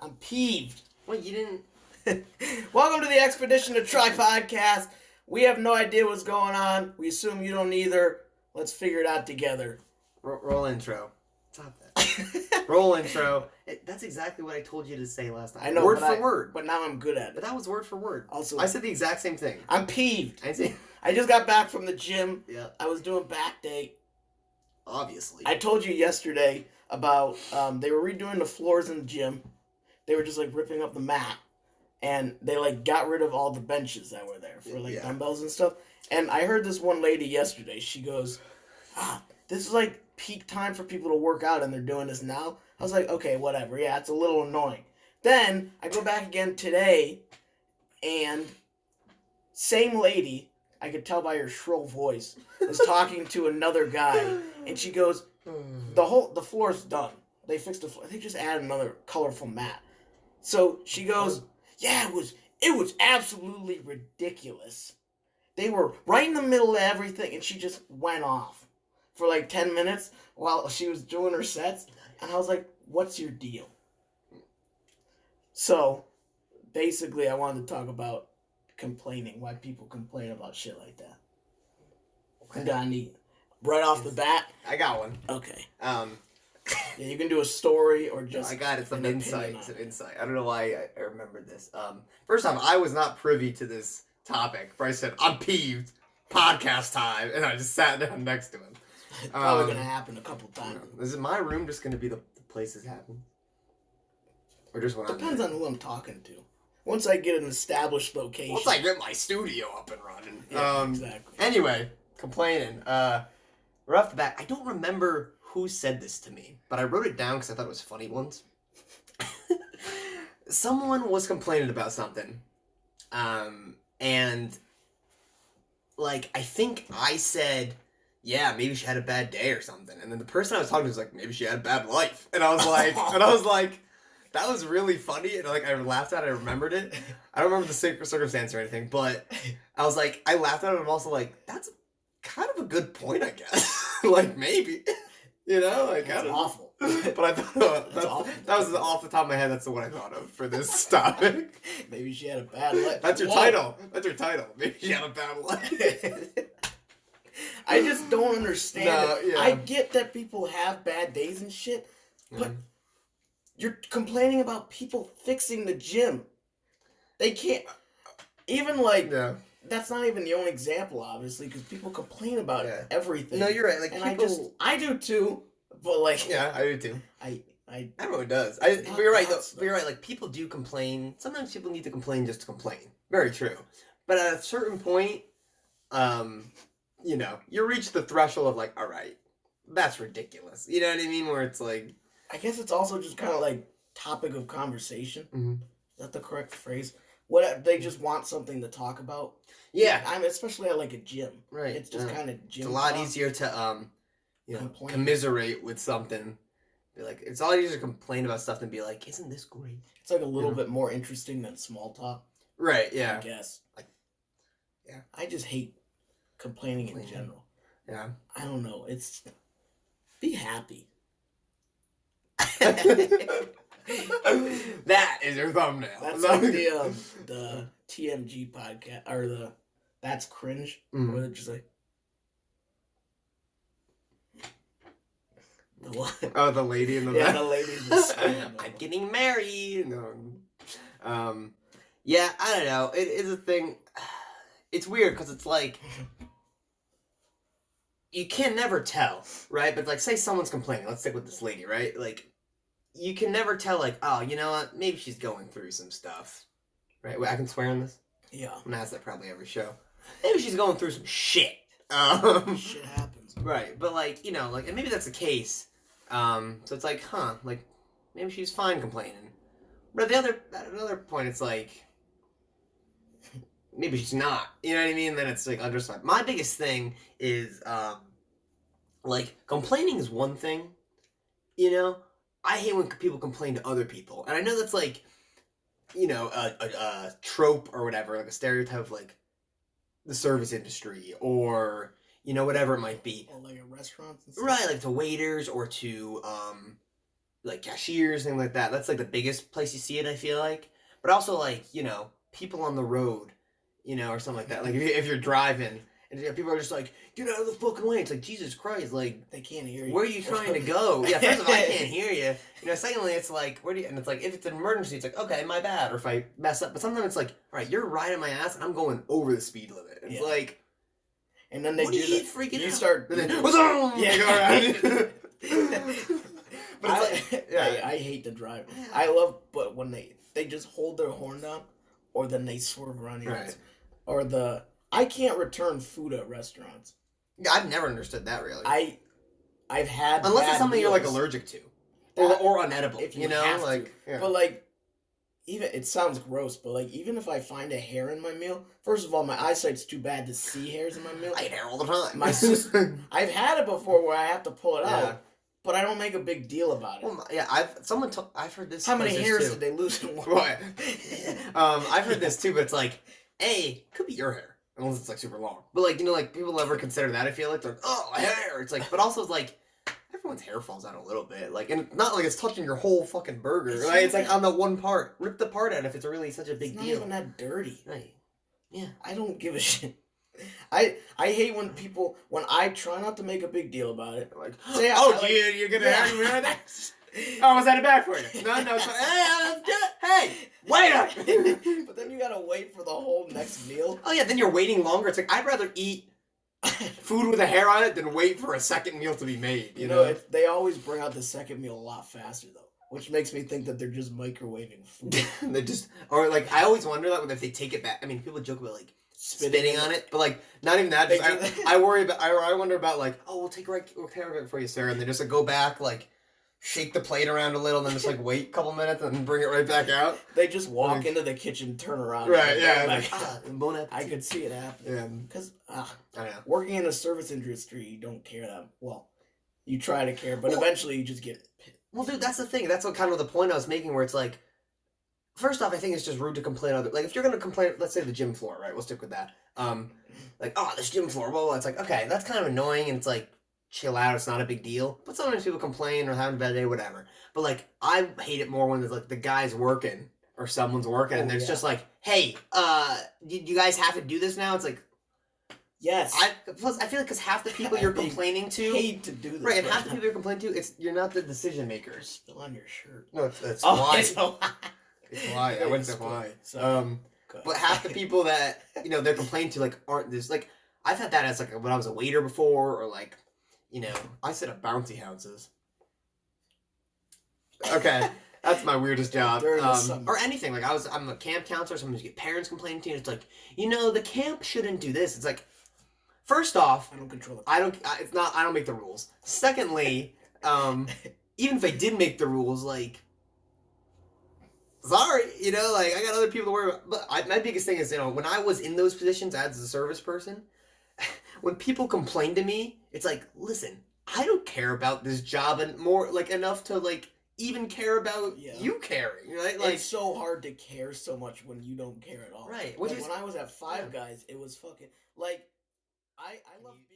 I'm peeved. Well, you didn't... Welcome to the Expedition to Try podcast. We have no idea what's going on. We assume you don't either. Let's figure it out together. Roll intro. Stop that. Roll intro. That's exactly what I told you to say last time. I know, word for word. But now I'm good at it. But that was word for word. Also, I said the exact same thing. I'm peeved. I just got back from the gym. Yeah. I was doing back day. Obviously. I told you yesterday about they were redoing the floors in the gym. They were just like ripping up the mat. And they like got rid of all the benches that were there for like dumbbells and stuff. And I heard this one lady yesterday. She goes, this is like peak time for people to work out and they're doing this now. I was like, okay, whatever. Yeah, it's a little annoying. Then I go back again today and same lady, I could tell by her shrill voice, was talking to another guy. And she goes, the floor's done. They fixed the floor. They just added another colorful mat. So she goes, yeah, it was absolutely ridiculous. They were right in the middle of everything, and she just went off for like 10 minutes while she was doing her sets. And I was like, what's your deal? So, basically, I wanted to talk about complaining, why people complain about shit like that. Okay. Right off the bat? I got one. Okay. Yeah, you can do a story or just... I got it. Some insight. I don't know why I remembered this. First off, I was not privy to this topic. Bryce said, I'm peeved. Podcast time. And I just sat down next to him. It's probably going to happen a couple times. Is my room just going to be the place this happens? Or just when Depends on who I'm talking to. Once I get an established location. Once I get my studio up and running. Yeah, exactly. Anyway, complaining. Right off the bat, I don't remember who said this to me, but I wrote it down because I thought it was funny once. Someone was complaining about something. And, like, I think I said, yeah, maybe she had a bad day or something. And then the person I was talking to was like, maybe she had a bad life. And I was like, that was really funny. And, like, I laughed at it. I remembered it. I don't remember the circumstance or anything, but I was like, I laughed at it. And I'm also like, that's kind of a good point, I guess. Like, maybe. You know, like that's awful. But I thought that was off the top of my head. That's the one I thought of for this topic. Maybe she had a bad life. That's your title. That's your title. Maybe she had a bad life. I just don't understand it. Yeah. I get that people have bad days and shit, but you're complaining about people fixing the gym. They can't even like. Yeah. That's not even the only example, obviously, because people complain about everything. No, you're right. Like, and I do too, but like, yeah, I do too. Everyone does. But you're right, though. But you're right. Like, people do complain. Sometimes people need to complain just to complain. Very true. But at a certain point, you know, you reach the threshold of like, all right, that's ridiculous. You know what I mean? Where it's like, I guess it's also just kind of like topic of conversation. Mm-hmm. Is that the correct phrase? What they just want something to talk about. Yeah, I mean, especially at like a gym. Right. It's just kind of gym. It's a lot easier to you know, commiserate with something. Be like, it's a lot easier to complain about stuff than be like, isn't this great? It's like a little bit more interesting than small talk. Right. Yeah. I guess. Like, yeah. I just hate complaining in general. Yeah. I don't know. It's be happy. That is your thumbnail. That's like the TMG podcast or the That's Cringe. Where they're just like the what? Oh, the lady in the back. Yeah, the lady's just I'm getting married. No. Yeah, I don't know. It is a thing. It's weird because it's like you can never tell, right? But like, say someone's complaining. Let's stick with this lady, right? Like, you can never tell, like, oh, you know what? Maybe she's going through some stuff. Right? Wait, I can swear on this? Yeah. I'm going to ask that probably every show. Maybe she's going through some shit. Shit happens. Right. But, like, you know, like, and maybe that's the case. So it's like, like, maybe she's fine complaining. But at another point, it's like, maybe she's not. You know what I mean? Then it's, like, understood. My biggest thing is, like, complaining is one thing, you know? I hate when people complain to other people. And I know that's like, you know, a trope or whatever, like a stereotype of like the service industry or, you know, whatever it might be. Or like at restaurants and stuff. Right, like to waiters or to like cashiers, things like that. That's like the biggest place you see it, I feel like. But also like, people on the road, or something like that. Like if you're driving and people are just like, get out of the fucking way. It's like, Jesus Christ, like they can't hear you. Where are you trying to go? Yeah, first of all, I can't hear you. Secondly, it's like, where do you? And it's like, if it's an emergency, it's like, okay, my bad. Or if I mess up, but sometimes it's like, all right, you're riding my ass, and I'm going over the speed limit. It's like, and then they freaking you out? Start. And then, what's wrong? Yeah. But it's I hate to drive. I love, but when they just hold their horn down, or then they swerve around your right. Or I can't return food at restaurants. I've never understood that really. I've had unless it's something meals. you're like allergic to, or unedible. If you know, have like, to. But like, even it sounds gross, but like even if I find a hair in my meal, first of all, my eyesight's too bad to see hairs in my meal. I eat hair all the time. My sister, I've had it before where I have to pull it out. But I don't make a big deal about it. Well, yeah, I've heard this. How many hairs did they lose in one? What? I've heard this too, but it's like, could be your hair, unless it's like super long. But like, like people ever consider that? I feel like they're like, oh, hair. It's like, but also it's like, everyone's hair falls out a little bit. Like, and not like it's touching your whole fucking burger. Right? It's like on the one part. Rip the part out if it's really such a big deal. It's not even that dirty. Right. Yeah. I don't give a shit. I hate when I try not to make a big deal about it. Like, you're gonna have me wear that? Oh, was that a bad for you? No, it's like, hey, wait up! But then you gotta wait for the whole next meal. Oh yeah, then you're waiting longer. It's like, I'd rather eat food with a hair on it than wait for a second meal to be made. You know? They always bring out the second meal a lot faster though, which makes me think that they're just microwaving food. They just, or like, I always wonder that if they take it back. I mean, people joke about like spitting on it, but like not even that. I worry about. I wonder about like, oh, we'll take care of it for you, Sarah, and they just like go back, like shake the plate around a little, and then just like wait a couple minutes and then bring it right back out. They just walk into the kitchen, turn around, right? Yeah, like, bon appetit. I could see it happen. Yeah, because I know. Working in the service industry, you don't care that well. You try to care, but eventually you just get. Well, dude, that's the thing. That's what kind of the point I was making, where it's like. First off, I think it's just rude to complain like if you're gonna complain, let's say the gym floor, right? We'll stick with that. Like, oh, this gym floor, well, it's like, okay, that's kind of annoying, and it's like, chill out, it's not a big deal. But sometimes people complain or having a bad day, whatever. But like, I hate it more when there's like the guy's working or someone's working, and there's just like, hey, you guys have to do this now? It's like, yes. Plus, I feel like because half the people you're complaining to paid to do this, right? And half the people you're complaining to, you're not the decision makers. Still on your shirt. No, that's why. It's why. I wouldn't say why. But half the people that they're complaining to like aren't this like I've had that as like when I was a waiter before, or like I set up bouncy houses. Okay, that's my weirdest job. Or anything like I'm a camp counselor. Sometimes you get parents complaining to you. And it's like the camp shouldn't do this. It's like first off, I don't control it. I don't make the rules. Secondly, even if I did make the rules, like. Sorry, like I got other people to worry about. But my biggest thing is, when I was in those positions as a service person, when people complain to me, it's like, listen, I don't care about this job and more like enough to like even care about you caring, right? Like it's so hard to care so much when you don't care at all. Right. Like, when I was at Five Guys, it was fucking like I love being